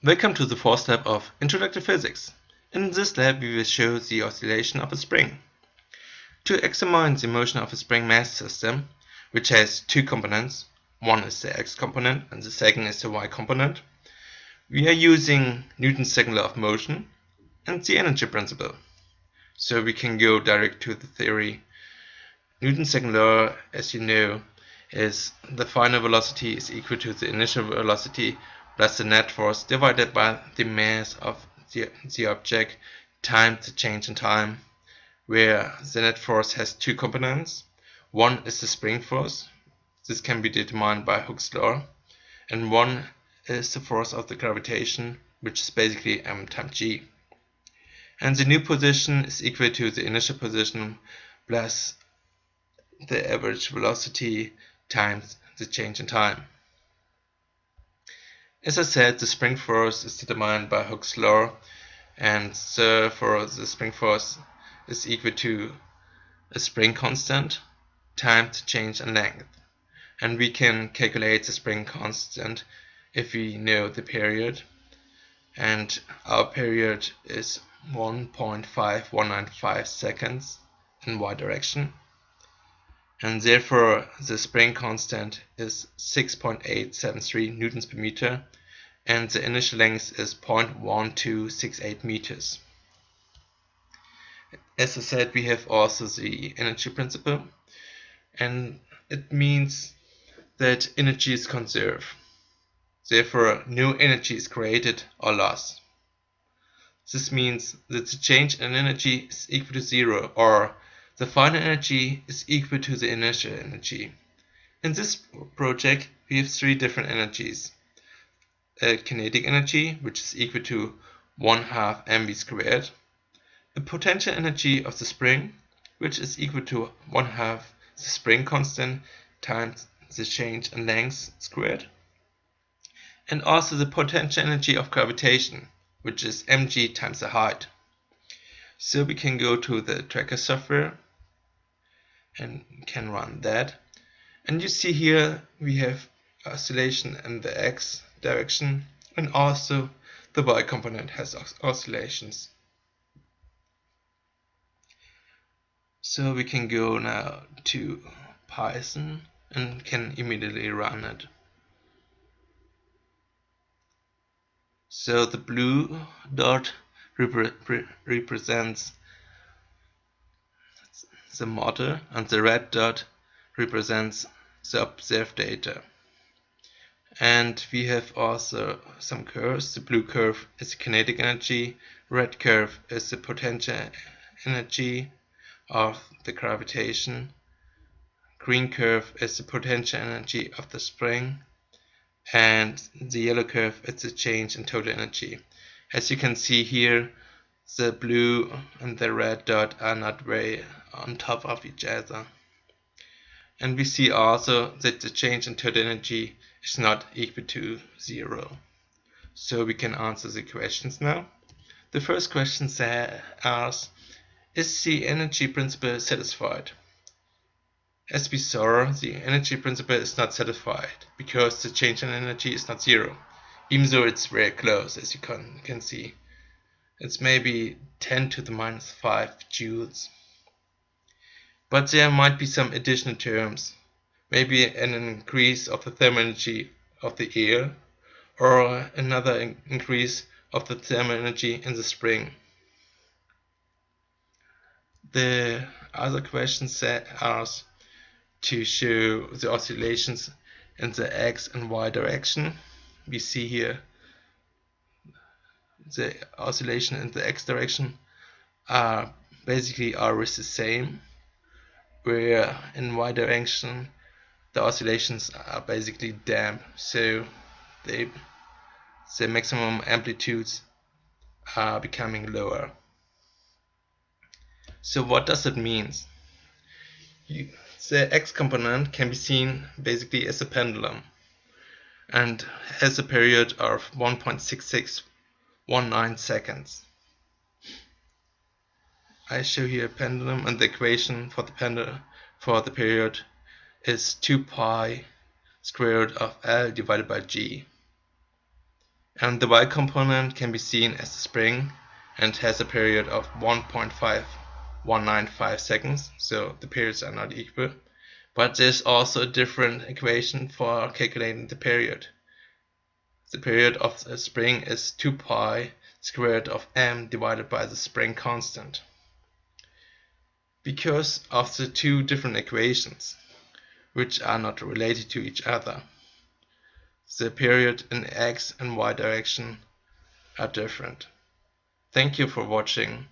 Welcome to the fourth lab of Introductory Physics. In this lab we will show the oscillation of a spring. To examine the motion of a spring mass system, which has two components, one is the x component and the second is the y component, we are using Newton's second law of motion and the energy principle. So we can go direct to the theory. Newton's second law, as you know, is the final velocity is equal to the initial velocity plus the net force divided by the mass of the object times the change in time, where the net force has two components. One is the spring force, this can be determined by Hooke's law, and one is the force of the gravitation, which is basically m times g. And the new position is equal to the initial position plus the average velocity times the change in time. As I said, the spring force is determined by Hooke's law, and therefore the spring force is equal to a spring constant times the change in length. And we can calculate the spring constant if we know the period, and our period is 1.5195 seconds in y direction, and therefore the spring constant is 6.873 newtons per meter, and the initial length is 0.1268 meters. As I said, we have also the energy principle, and it means that energy is conserved. Therefore, no energy is created or lost. This means that the change in energy is equal to zero, or the final energy is equal to the initial energy. In this project, we have three different energies. A kinetic energy, which is equal to 1/2 mv squared. A potential energy of the spring, which is equal to 1/2 the spring constant times the change in length squared. And also the potential energy of gravitation, which is mg times the height. So we can go to the tracker software and can run that. And you see here we have oscillation in the x direction, and also the y component has oscillations. So we can go now to Python and can immediately run it. So the blue dot represents the model, and the red dot represents the observed data. And we have also some curves. The blue curve is the kinetic energy, red curve is the potential energy of the gravitation, green curve is the potential energy of the spring, and the yellow curve is the change in total energy. As you can see here, the blue and the red dot are not very on top of each other. And we see also that the change in total energy is not equal to zero. So we can answer the questions now. The first question asks, is the energy principle satisfied? As we saw, the energy principle is not satisfied because the change in energy is not zero, even though it's very close, as you can see. It's maybe 10 to the minus 5 joules. But there might be some additional terms, maybe an increase of the thermal energy of the air, or another increase of the thermal energy in the spring. The other question asks to show the oscillations in the x and y direction. We see here the oscillation in the x direction are basically always the same, where in y direction the oscillations are basically damp, so the maximum amplitudes are becoming lower. So what does it mean? The x component can be seen basically as a pendulum and has a period of 1.6619 seconds. I show here a pendulum, and the equation for the period is 2 pi square root of L divided by G. And the y component can be seen as the spring and has a period of 1.5195 seconds, so the periods are not equal. But there's also a different equation for calculating the period. The period of the spring is 2 pi square root of m divided by the spring constant. Because of the two different equations, which are not related to each other, the period in x and y direction are different. Thank you for watching.